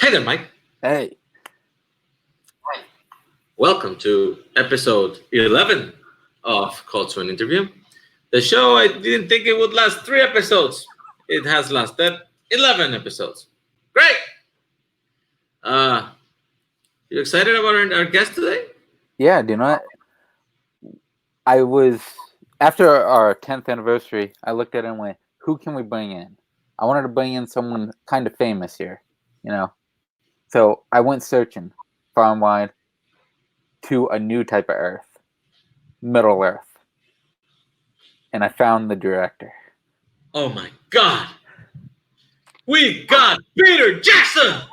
Hey there, Mike. Hey. Welcome to episode 11 of Call to an Interview. The show, I didn't think it would last 3 episodes. It has lasted 11 episodes. Great! You excited about our guest today? Yeah, do you know what? After our 10th anniversary, I looked at it and went, who can we bring in? I wanted to bring in someone kind of famous here, So I went searching far and wide to a new type of Earth, Middle Earth. And I found the director. Oh my God! We got Peter Jackson!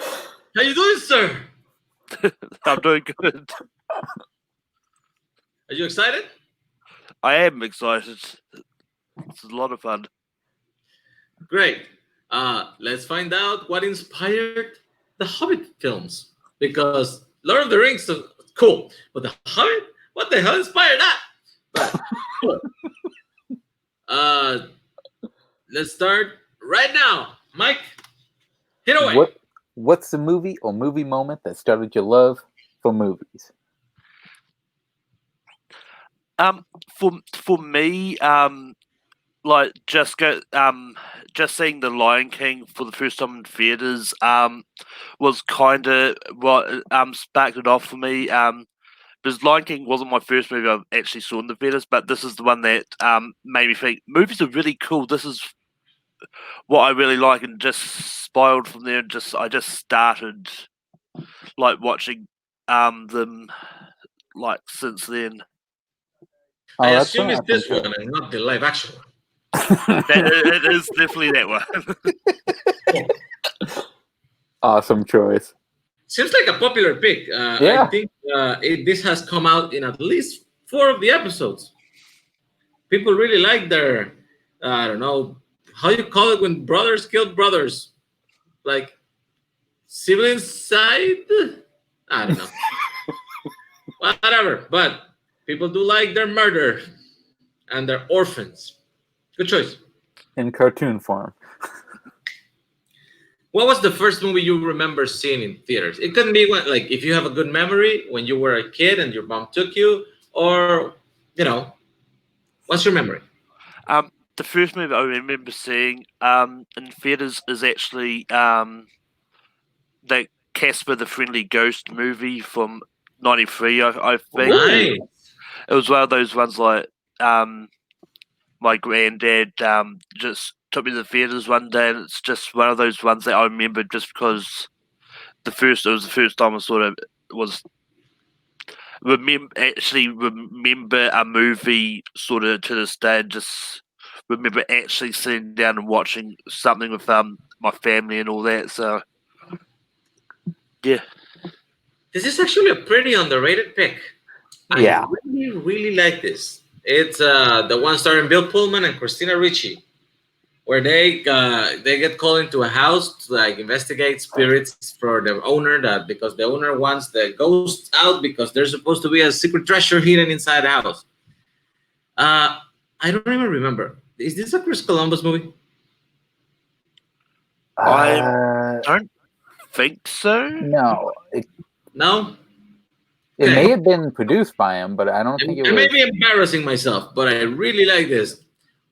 How you doing, sir? I'm doing good. Are you excited? I am excited. It's a lot of fun. Great. Let's find out what inspired the Hobbit films. Because Lord of the Rings is cool, but the Hobbit, what the hell inspired that? But let's start right now. Mike, hit away. What's the movie or movie moment that started your love for movies? For me, like just seeing The Lion King for the first time in theaters, was kind of what sparked it off for me. Because Lion King wasn't my first movie I actually saw in the theaters, but this is the one that made me think movies are really cool. This is what I really like, and just spiraled from there. I just started like watching them like since then. I assume it's this one and not the live action one. It is definitely that one. Awesome choice. Seems like a popular pick. Yeah. I think this has come out in at least 4 of the episodes. People really like their, I don't know, how you call it when brothers kill brothers? Like, sibling side? I don't know. Whatever. But people do like their murder and their orphans. Good choice. In cartoon form. What was the first movie you remember seeing in theaters? It couldn't be like if you have a good memory when you were a kid and your mom took you, or what's your memory? The first movie I remember seeing in theaters is actually the Casper the Friendly Ghost movie from '93. I think Nice. It was one of those ones like my granddad just took me to the theaters one day, and it's just one of those ones that I remember just because it was the first time I sort of remember a movie sort of to this day, and just remember actually sitting down and watching something with my family and all that. So yeah, this is actually a pretty underrated pick. Yeah. I really, really like this. It's the one starring Bill Pullman and Christina Ricci, where they get called into a house to investigate spirits for the owner, because the owner wants the ghosts out because there's supposed to be a secret treasure hidden inside the house. I don't even remember. Is this a Chris Columbus movie? I don't think so. No. No? It may have been produced by him, but I don't think it was. I may be embarrassing myself, but I really like this.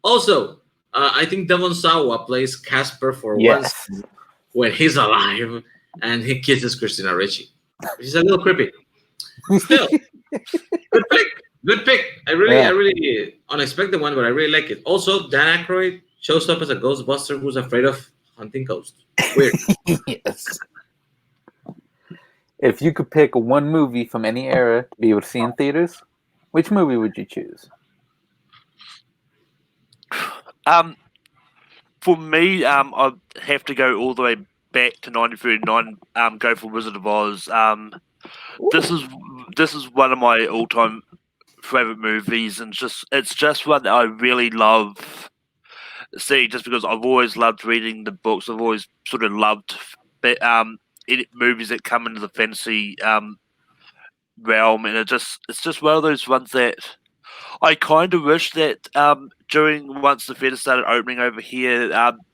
Also, I think Devon Sawa plays Casper for once when he's alive and he kisses Christina Ricci. Which is a little creepy. Still, good pick. I really unexpected one, but I really like it. Also, Dan Aykroyd shows up as a Ghostbuster who's afraid of hunting ghosts. Weird. Yes. If you could pick one movie from any era to be able to see in theaters, which movie would you choose? For me, I'd have to go all the way back to 1939. Go for Wizard of Oz. This is one of my all-time favorite movies, and it's just one that I really love. See, just because I've always loved reading the books, I've always sort of loved movies that come into the fantasy realm, and it's just one of those ones that I kind of wish that during once the theatre started opening over here,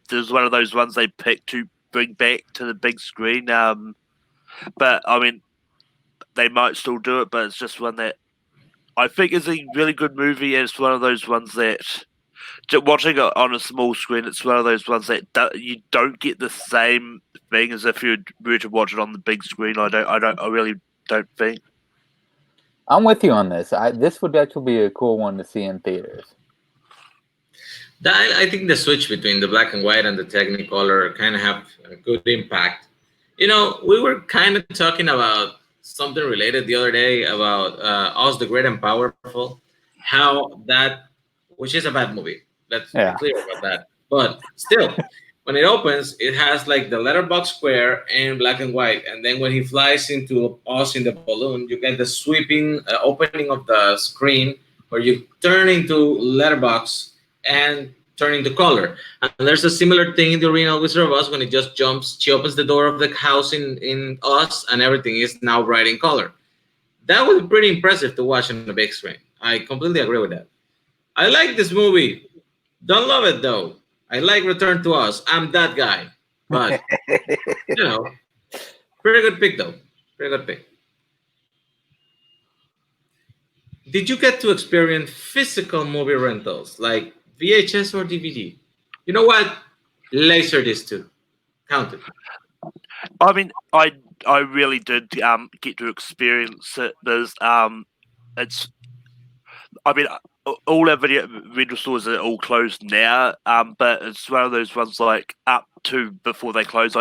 there's one of those ones they picked to bring back to the big screen. But I mean, they might still do it, but it's just one that I think is a really good movie. And it's one of those ones that watching it on a small screen, it's one of those ones that you don't get the same thing as if you were to watch it on the big screen. I really don't think. I'm with you on this. This would actually be a cool one to see in theaters. I think the switch between the black and white and the Technicolor kind of have a good impact. You know, we were kind of talking about something related the other day about Oz the Great and Powerful, how that, which is a bad movie. Let's be clear about that. But still, when it opens, it has like the letterbox square and black and white. And then when he flies into Oz in the balloon, you get the sweeping opening of the screen where you turn into letterbox and turn into color. And there's a similar thing in the original Wizard of Oz when it just jumps. She opens the door of the house in Oz and everything is now bright in color. That was pretty impressive to watch on the big screen. I completely agree with that. I like this movie. Don't love it though. I like Return to Oz. I'm that guy. But, you know, pretty good pick though. Pretty good pick. Did you get to experience physical movie rentals like VHS or DVD? You know what? Laserdisc too. Count it. I mean, I really did get to experience it. There's it's. I mean, all our video rental stores are all closed now. But it's one of those ones like up to before they close.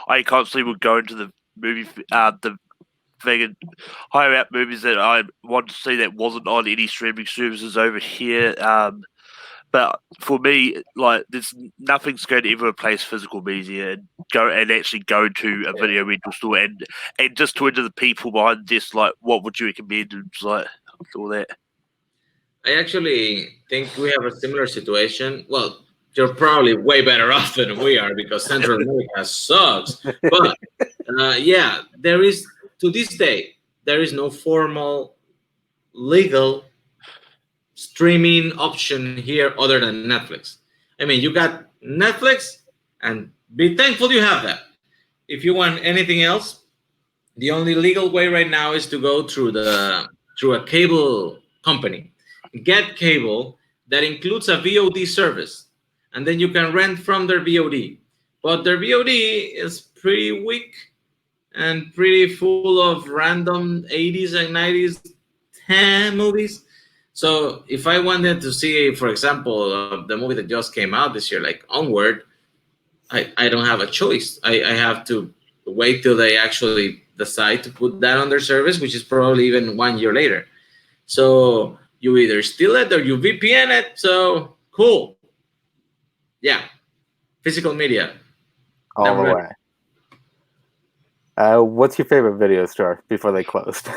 I constantly would go into the movie the thing and hire out movies that I wanted to see that wasn't on any streaming services over here. But for me, like, there's nothing's going to ever replace physical media and actually go to a video rental store and just talk to the people behind this, like, what would you recommend, and like all that. I actually think we have a similar situation. Well, you're probably way better off than we are because Central America sucks. But yeah, there is, to this day, there is no formal legal streaming option here other than Netflix. I mean, you got Netflix, and be thankful you have that. If you want anything else, the only legal way right now is to go through a cable company. Get cable that includes a VOD service, and then you can rent from their VOD. But their VOD is pretty weak and pretty full of random 80s and 90s movies. So if I wanted to see, for example, the movie that just came out this year, like Onward, I don't have a choice. I have to wait till they actually decide to put that on their service, which is probably even 1 year later. So you either steal it or you VPN it. So cool. Yeah. Physical media. All the way. What's your favorite video store before they closed?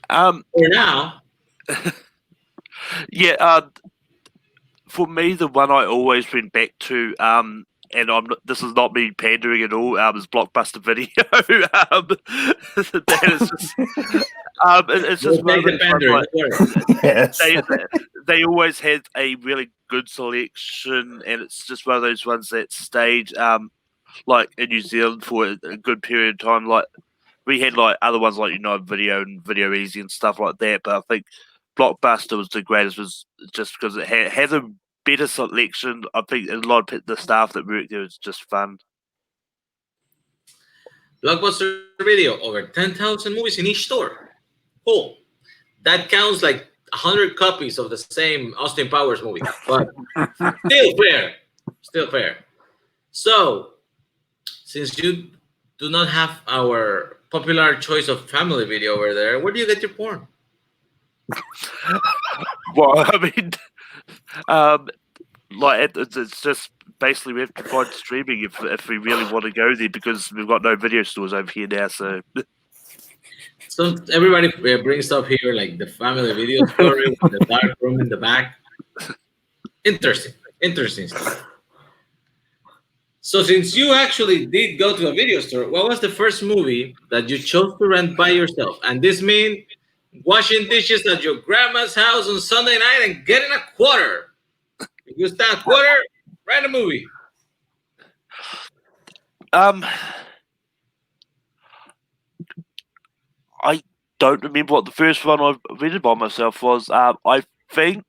For now. Yeah, for me, the one I always went back to, and this is not me pandering at all, is Blockbuster Video. That is just, it's just one of the they always had a really good selection, and it's just one of those ones that stayed, like in New Zealand for a good period of time. Like we had like other ones like United Video and Video Easy and stuff like that, but I think Blockbuster was the greatest, was just because it had a better selection. I think a lot of the staff that worked there was just fun. Blockbuster Video, over 10,000 movies in each store. Cool. That counts like 100 copies of the same Austin Powers movie, but still fair. Still fair. So, since you do not have our popular choice of family video over there, where do you get your porn? Well, I mean, like it's just basically we have to find streaming if we really want to go there, because we've got no video stores over here now. So everybody brings up here like the family video story with the dark room in the back. Interesting stuff. So since you actually did go to a video store, what was the first movie that you chose to rent by yourself? And this means washing dishes at your grandma's house on Sunday night and getting a quarter. If you stand a quarter, write a movie. I don't remember what the first one I read by myself was. I think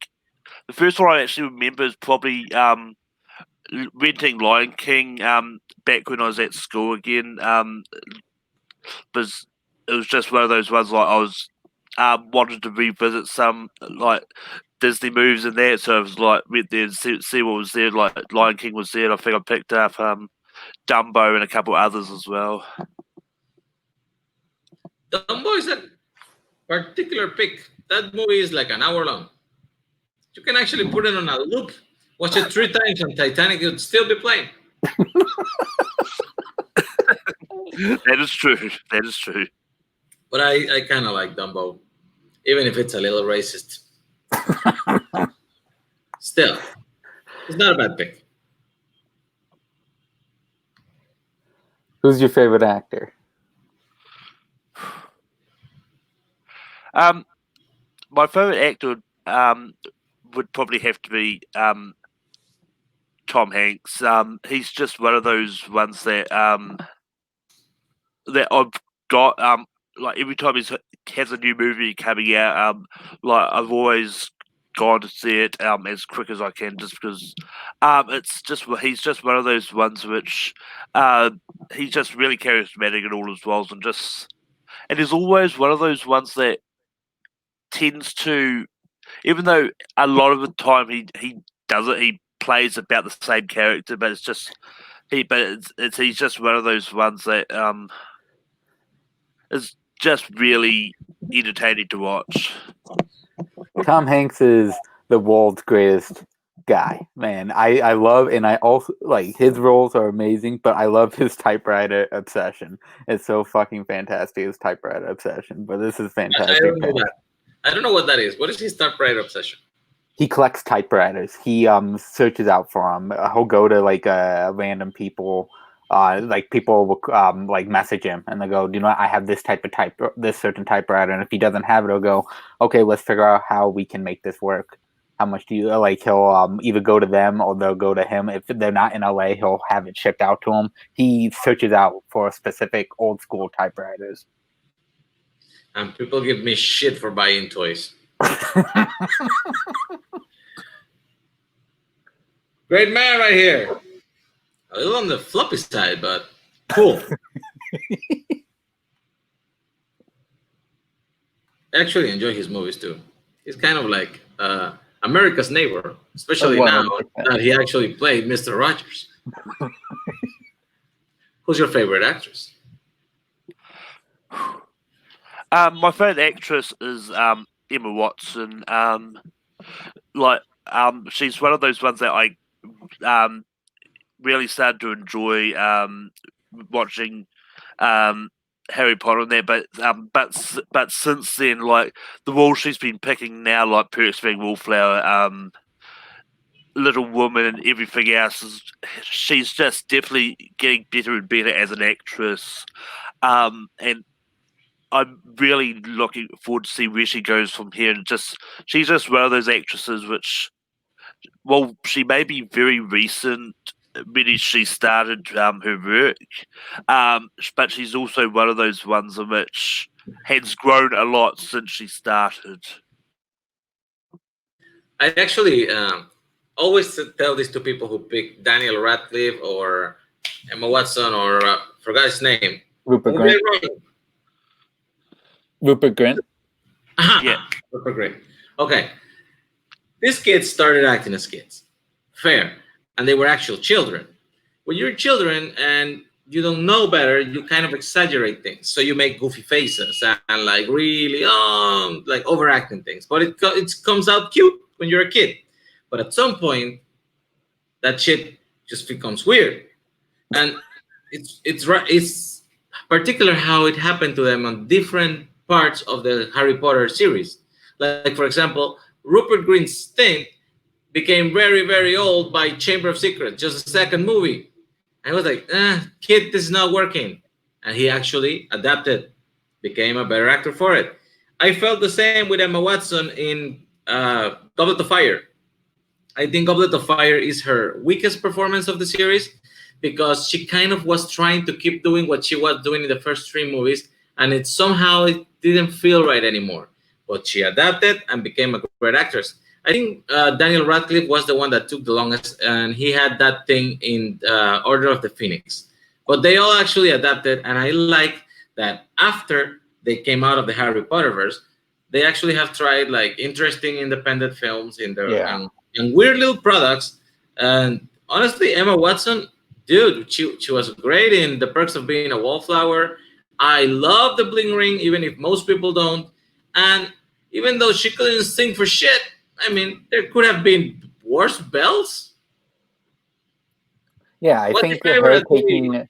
the first one I actually remember is probably renting Lion King back when I was at school again. Because it was just one of those ones like I was wanted to revisit some like Disney movies and that, so I was like went there and see what was there. Like Lion King was there. And I think I picked up Dumbo and a couple others as well. Dumbo is a particular pick. That movie is like an hour long. You can actually put it on a loop, watch it 3 times on Titanic, it would still be playing. That is true. That is true. But I kind of like Dumbo, even if it's a little racist. Still, it's not a bad pick. Who's your favorite actor? My favorite actor would probably have to be Tom Hanks. He's just one of those ones that that I've got. Like every time he has a new movie coming out, like I've always gone to see it as quick as I can, just because it's just he's just one of those ones which he's just really charismatic in all his roles, and he's always one of those ones that tends to, even though a lot of the time he does it, he plays about the same character, but it's just he's just one of those ones that is just really entertaining to watch. Tom Hanks is the world's greatest guy, man. I love, and I also like his roles are amazing, but I love his typewriter obsession. It's so fucking fantastic, his typewriter obsession. But this is fantastic. I don't know that. I don't know what that is. What is his typewriter obsession? He collects typewriters. He searches out for them. He'll go to like random people. Like people will like message him and they go, "Do you know I have this this certain typewriter?" And if he doesn't have it, he'll go, "Okay, let's figure out how we can make this work. How much do you like?" He'll either go to them or they'll go to him. If they're not in LA, he'll have it shipped out to him. He searches out for specific old school typewriters. And people give me shit for buying toys. Great man right here. A little on the floppy side, but cool. I actually enjoy his movies too. He's kind of like America's neighbor, especially now that he actually played Mr. Rogers. Who's your favorite actress? My favorite actress is Emma Watson. She's one of those ones that I really started to enjoy watching Harry Potter and that, but since then, like the roles she's been picking now, like Perks of Being Wallflower, Little Woman, and everything else, she's just definitely getting better and better as an actress, and I'm really looking forward to see where she goes from here. And she's just one of those actresses which, well, she may be very recent when she started her work, but she's also one of those ones in which has grown a lot since she started. I actually always tell this to people who pick Daniel Radcliffe or Emma Watson or forgot his name. Rupert Grint. Rupert Grint. Yeah. Rupert Grint. Okay. These kids started acting as kids. Fair. And they were actual children. When you're children and you don't know better, you kind of exaggerate things. So you make goofy faces and like really like overacting things. But it comes out cute when you're a kid. But at some point, that shit just becomes weird. And it's particular how it happened to them on different parts of the Harry Potter series. Like for example, Rupert Grint's thing became very, very old by Chamber of Secrets, just the second movie. And I was like, kid, this is not working. And he actually adapted, became a better actor for it. I felt the same with Emma Watson in Goblet of Fire. I think Goblet of Fire is her weakest performance of the series because she kind of was trying to keep doing what she was doing in the first three movies, and it didn't feel right anymore. But she adapted and became a great actress. I think Daniel Radcliffe was the one that took the longest, and he had that thing in Order of the Phoenix. But they all actually adapted, and I like that after they came out of the Harry Potterverse, they actually have tried like interesting independent films in their and weird little products. And honestly, Emma Watson, dude, she was great in The Perks of Being a Wallflower. I love the Bling Ring, even if most people don't. And even though she couldn't sing for shit, I mean, there could have been worse bells. Yeah, I think her taking...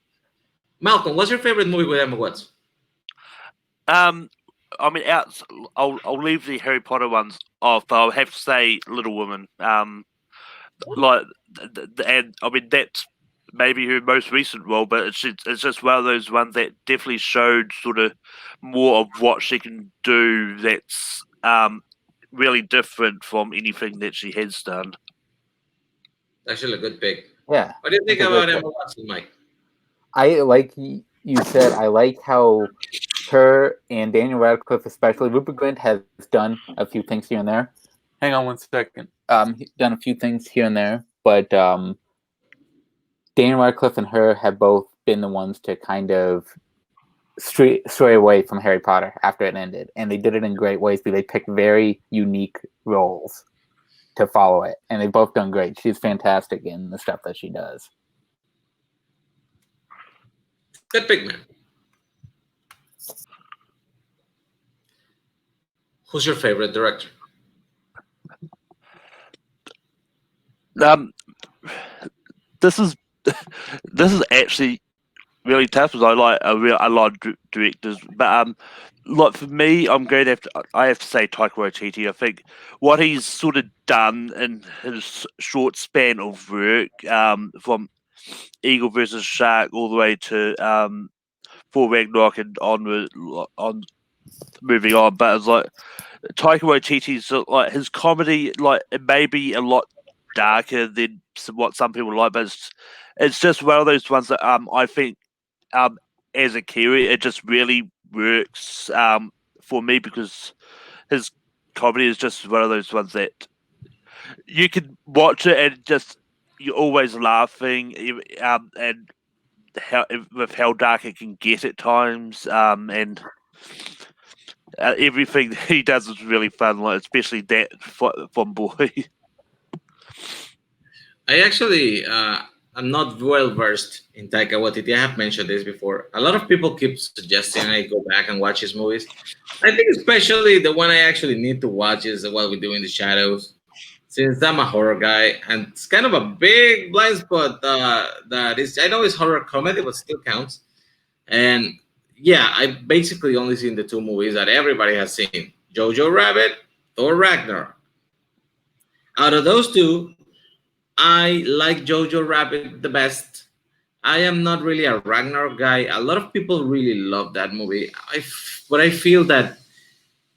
Malcolm, what's your favorite movie with Emma Watson? I mean, I'll leave the Harry Potter ones off, but I'll have to say Little Women. Like, and I mean that's maybe her most recent role, but it's just one of those ones that definitely showed sort of more of what she can do. That's really different from anything that she has done. Actually, a good pick. Yeah. What do you think about Emma Watson, Mike? I like you said. I like how her and Daniel Radcliffe, especially Rupert Grint, has done a few things here and there. Hang on one second. He's done a few things here and there, but Daniel Radcliffe and her have both been the ones to kind of stray away from Harry Potter after it ended, and they did it in great ways. But they picked very unique roles to follow it, and they've both done great. She's fantastic in the stuff that she does. Good pick, man. Who's your favorite director? This is actually really tough because I like directors, but like for me, I have to say Taika Waititi. I think what he's sort of done in his short span of work, from Eagle versus Shark all the way to Thor Ragnarok and on moving on, but it's like Taika Waititi's like his comedy, like it may be a lot darker than what some people like, but it's just one of those ones that I think as a Kiwi it just really works for me because his comedy is just one of those ones that you can watch it and just you're always laughing, and with how dark it can get at times, and everything he does is really fun, like especially that from Boy. I actually I'm not well versed in Taika Waititi. I have mentioned this before. A lot of people keep suggesting I go back and watch his movies. I think especially the one I actually need to watch is What We Do in the Shadows, since I'm a horror guy, and it's kind of a big blind spot that is. I know it's horror comedy, but still counts. And yeah, I basically only seen the two movies that everybody has seen: Jojo Rabbit, Thor Ragnarok. Out of those two, I like Jojo Rabbit the best. I am not really a Ragnarok guy. A lot of people really love that movie. But I feel that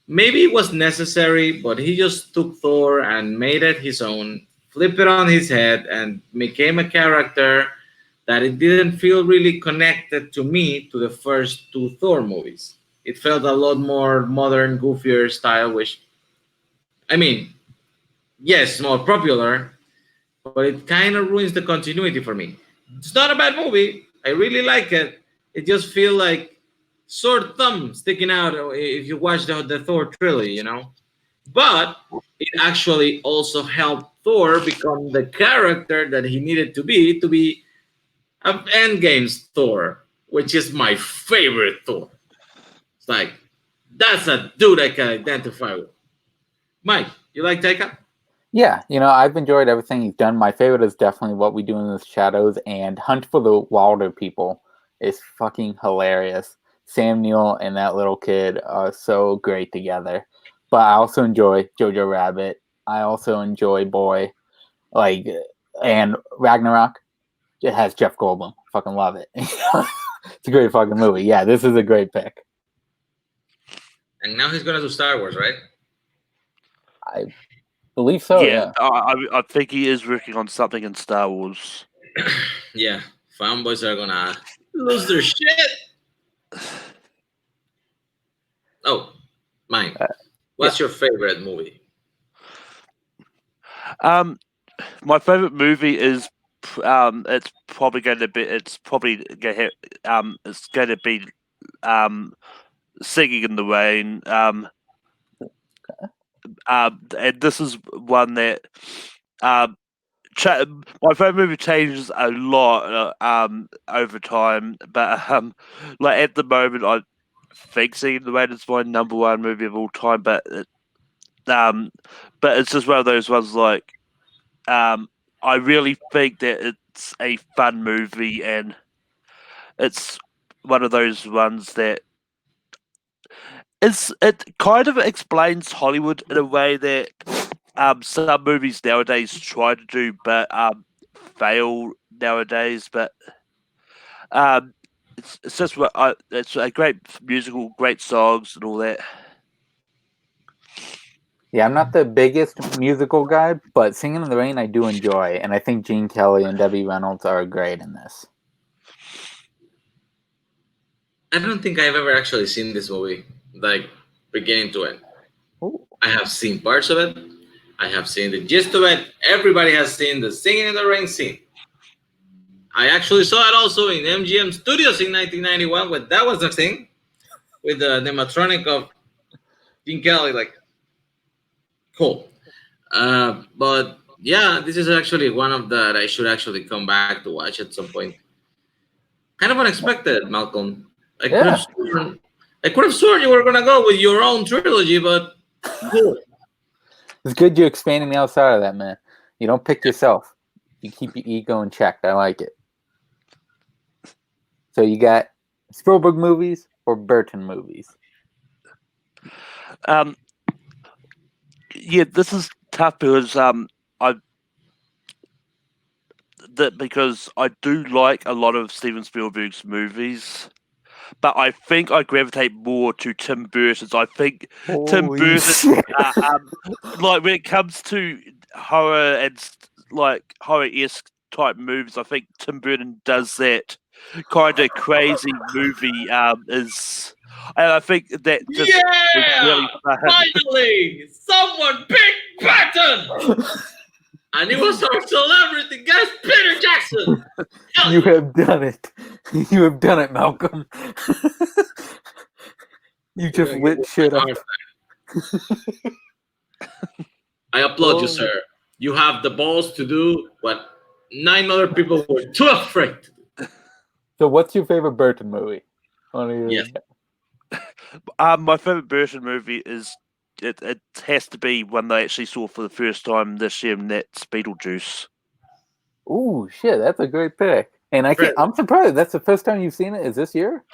maybe it was necessary, but he just took Thor and made it his own, flipped it on his head, and became a character that it didn't feel really connected to me to the first two Thor movies. It felt a lot more modern, goofier style, which, I mean, yes, more popular, but it kind of ruins the continuity for me. It's not a bad movie. I really like it. It just feels like sore thumb sticking out if you watch the Thor trilogy, you know? But it actually also helped Thor become the character that he needed to be Endgame's Thor, which is my favorite Thor. It's like, that's a dude I can identify with. Mike, you like Taika? Yeah, I've enjoyed everything he's done. My favorite is definitely What We Do in the Shadows, and Hunt for the Wilder People is fucking hilarious. Sam Neill and that little kid are so great together. But I also enjoy Jojo Rabbit. I also enjoy Boy, and Ragnarok. It has Jeff Goldblum. Fucking love it. It's a great fucking movie. Yeah, this is a great pick. And now he's gonna do Star Wars, right? I believe so. Yeah. I think he is working on something in Star Wars. Yeah, fanboys are gonna lose their shit. Oh, mine. What's your favorite movie? My favorite movie is it's probably going to be Singing in the Rain. And this is one that my favorite movie changes a lot over time, but like at the moment, I think Singing in the Rain is my number one movie of all time. But it's just one of those ones like I really think that it's a fun movie, and it's one of those ones that it kind of explains Hollywood in a way that some movies nowadays try to do, but fail nowadays. But it's just it's a great musical, great songs, and all that. Yeah, I'm not the biggest musical guy, but Singing in the Rain I do enjoy, and I think Gene Kelly and Debbie Reynolds are great in this. I don't think I've ever actually seen this movie, like beginning to end. Ooh. I have seen parts of it. I have seen the gist of it. Everybody has seen the Singing in the Rain scene. I actually saw it also in MGM Studios in 1991 when that was the thing, with the animatronic of Gene Kelly. Like, cool. But yeah, this is actually one of that I should actually come back to watch at some point. Kind of unexpected, Malcolm. I could have sworn you were gonna go with your own trilogy, but cool. It's good you're expanding outside of that, man. You don't pick yourself. You keep your ego in check. I like it. So you got Spielberg movies or Burton movies? Yeah, this is tough because because I do like a lot of Steven Spielberg's movies, but I think I gravitate more to Tim Burton's. I think Tim Burton, like when it comes to horror and like horror-esque type movies, I think Tim Burton does that kind of crazy movie. And I think that just is really fun. Finally, someone picked Burton. And it was our celebrity guest, Peter Jackson. You have done it. You have done it, Malcolm. You just lit shit up. I applaud you, sir. You have the balls to do what 9 other people were too afraid to do. So what's your favorite Burton movie? Yes. My favorite Burton movie is it has to be one they actually saw for the first time this year, and that's Beetlejuice. Ooh, shit, that's a great pick. And I'm surprised that's the first time you've seen it. Is this year?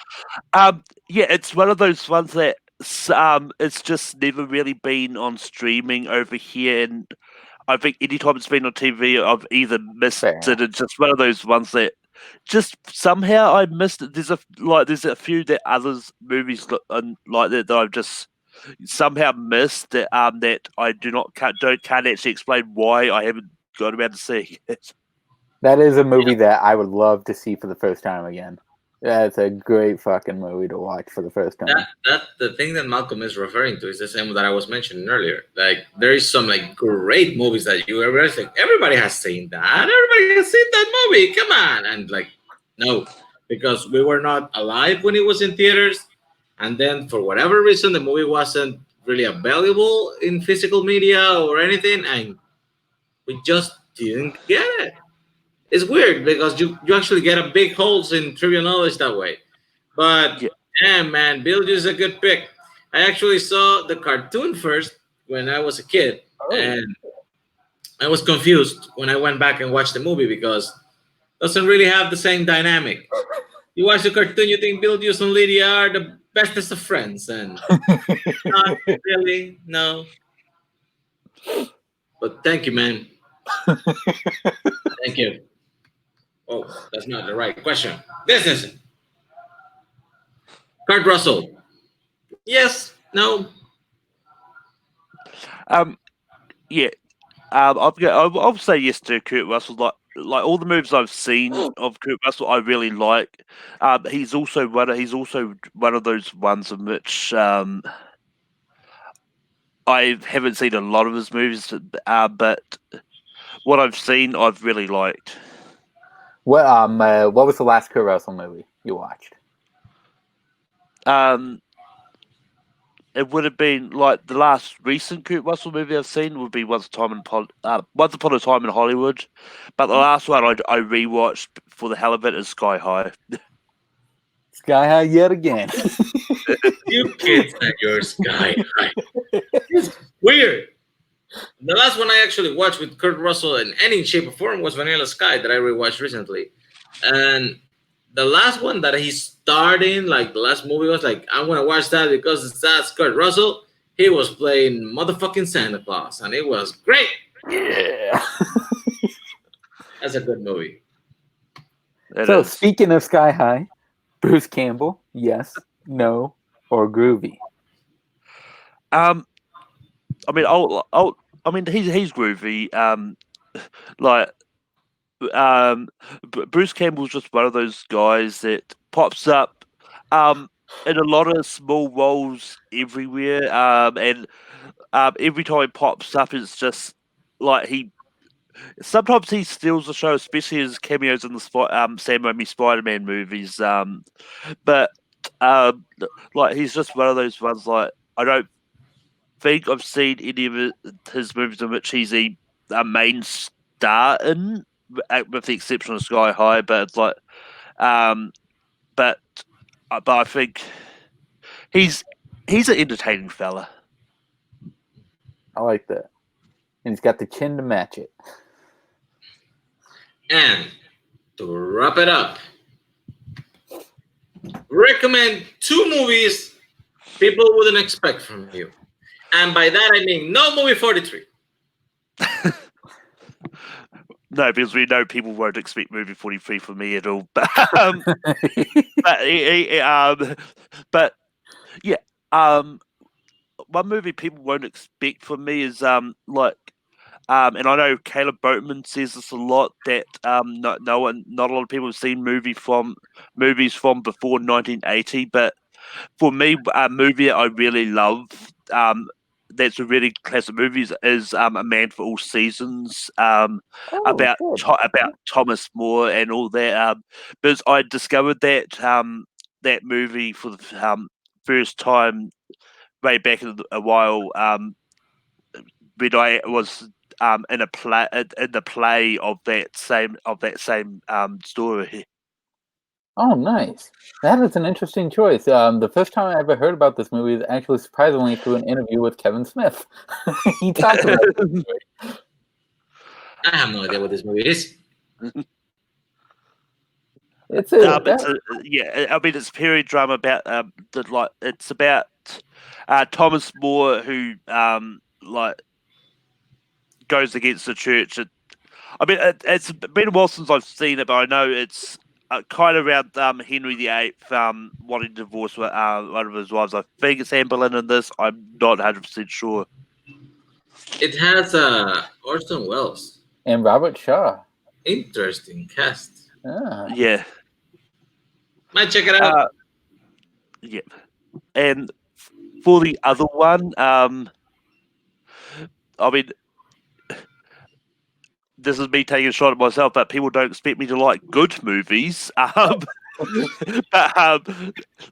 Yeah, it's one of those ones that it's just never really been on streaming over here, and I think anytime it's been on TV, I've either missed it. It's just one of those ones that just somehow I missed it. There's a few that others movies like that I've just somehow missed that that I can't actually explain why I haven't got around to seeing it. That is a movie that I would love to see for the first time again. That's a great fucking movie to watch for the first time. That the thing that Malcolm is referring to is the same that I was mentioning earlier. Like there is some like great movies that you ever like everybody has seen that. Everybody has seen that movie. Come on. And like no, because we were not alive when it was in theaters. And then for whatever reason the movie wasn't really available in physical media or anything, and we just didn't get it. It's weird because you actually get a big holes in trivia knowledge that way. But yeah, man, Beetlejuice is a good pick. I actually saw the cartoon first when I was a kid, and I was confused when I went back and watched the movie because it doesn't really have the same dynamic. You watch the cartoon, you think Beetlejuice and Lydia are the bestest of friends, and not really, no. But thank you, man. Thank you. Oh, that's not the right question. This is Kurt Russell. Yes, No. Yeah. I'll say yes to Kurt Russell. Like all the movies I've seen of Kurt Russell, I really like. He's also one of those ones in which I haven't seen a lot of his movies, but what I've seen, I've really liked. What was the last Kurt Russell movie you watched? It would have been like the last recent Kurt Russell movie I've seen would be Once Upon a Time in Hollywood, but the last one I rewatched for the hell of it is Sky High. Sky High yet again. You kids and your Sky High. It's weird. The last one I actually watched with Kurt Russell in any shape or form was Vanilla Sky that I rewatched recently, and the last one that he starred in, like the last movie, was like, I'm gonna watch that because that's Kurt Russell. He was playing motherfucking Santa Claus, and it was great. Yeah. That's a good movie. So speaking of Sky High, Bruce Campbell, yes, no, or groovy? I mean, he's groovy. Bruce Campbell's just one of those guys that pops up in a lot of small roles everywhere, and every time he pops up, it's just like sometimes he steals the show, especially his cameos in the Sam Raimi Spider-Man movies. But like he's just one of those ones. Like I don't think I've seen any of his movies in which he's a main star in, with the exception of Sky High. But it's like, but I think he's an entertaining fella. I like that, and he's got the chin to match it. And to wrap it up, recommend 2 movies people wouldn't expect from you. And by that, I mean no movie 43. No, because we know people won't expect movie 43 from me at all. But yeah, one movie people won't expect from me is and I know Caleb Boatman says this a lot, that not a lot of people have seen movies from before 1980, but for me, a movie I really love, that's a really classic movie, is A Man for All Seasons, about Thomas More and all that. Because I discovered that movie for the first time way back in a while, when I was in the play of that same story. Oh, nice. That is an interesting choice. The first time I ever heard about this movie is actually surprisingly through an interview with Kevin Smith. He talked about it. I have no idea what this movie is. It's it's a period drama about it's about Thomas More, who goes against the church. It's been a while since I've seen it, but I know it's kind of around Henry VIII wanting to divorce one of his wives. I think it's Anne Boleyn in this. I'm not 100% sure. It has Orson Welles and Robert Shaw. Interesting cast. Yeah. Might check it out. Yeah. And for the other one, this is me taking a shot at myself, but people don't expect me to like good movies. So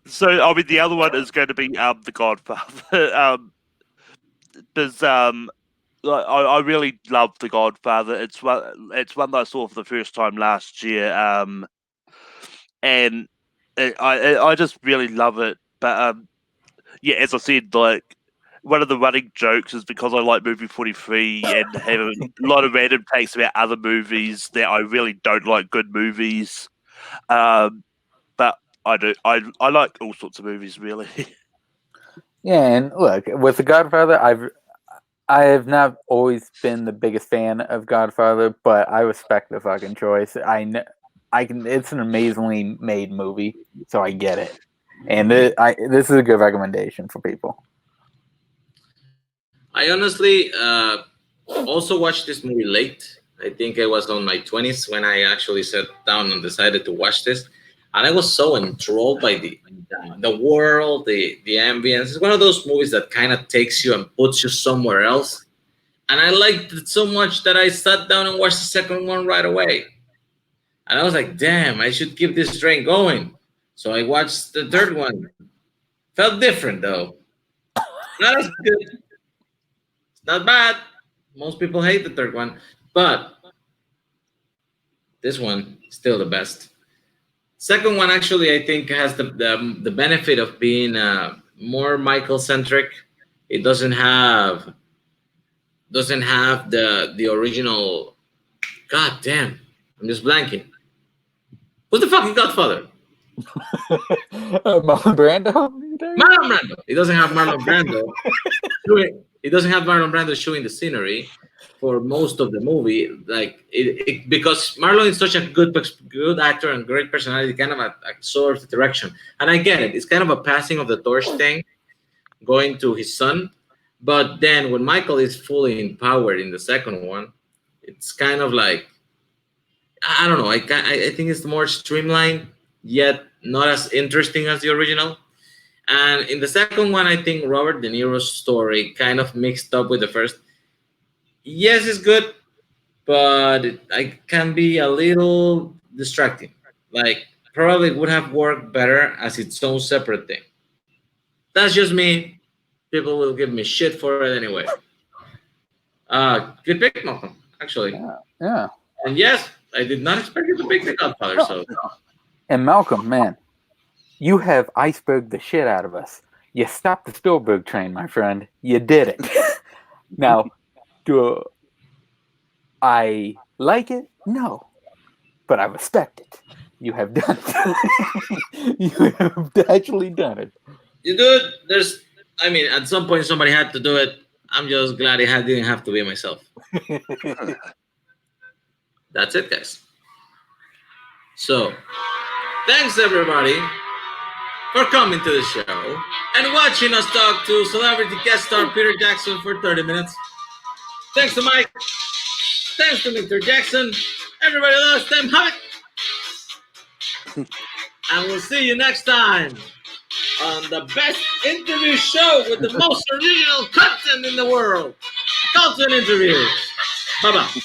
the other one is going to be The Godfather. Because I really love The Godfather. It's one that I saw for the first time last year, and I just really love it. But yeah, as I said, like, one of the running jokes is because I like movie 43 and have a lot of random takes about other movies that I really don't like good movies. But I do. I like all sorts of movies, really. Yeah, and look, with The Godfather, I have not always been the biggest fan of Godfather, but I respect the fucking choice. It's an amazingly made movie, so I get it. And this is a good recommendation for people. I honestly also watched this movie late. I think I was on my 20s when I actually sat down and decided to watch this. And I was so enthralled by the world, the ambience. It's one of those movies that kind of takes you and puts you somewhere else. And I liked it so much that I sat down and watched the second one right away. And I was like, damn, I should keep this train going. So I watched the third one. Felt different though. Not as good. It's not bad. Most people hate the third one, but this one is still the best. Second one actually, I think, has the benefit of being more Michael centric. It doesn't have the original. God damn, I'm just blanking. Who's the fucking Godfather? Marlon Brando. Marlon Brando. It doesn't have Marlon Brando. It doesn't have Marlon Brando showing the scenery for most of the movie, like because Marlon is such a good actor and great personality, kind of absorbs the direction. And I get it; it's kind of a passing of the torch thing, going to his son. But then when Michael is fully empowered in the second one, it's kind of like I don't know. I think it's more streamlined, yet not as interesting as the original. And in the second one, I think Robert De Niro's story kind of mixed up with the first. Yes, it's good, but it can be a little distracting. Like, probably would have worked better as its own separate thing. That's just me. People will give me shit for it anyway. Good pick, Malcolm, actually. Yeah. And yes, I did not expect you to pick The Godfather. So. And Malcolm, man, you have iceberged the shit out of us. You stopped the Spielberg train, my friend. You did it. Now, do I like it? No. But I respect it. You have done it. You have actually done it. You do it. At some point somebody had to do it. I'm just glad it didn't have to be myself. That's it, guys. So, thanks everybody for coming to the show and watching us talk to celebrity guest star Peter Jackson for 30 minutes. Thanks to Mike. Thanks to Mr. Jackson. Everybody loves them. Have it. And we'll see you next time on the best interview show with the most original content in the world. Carlton Interviews. Bye-bye.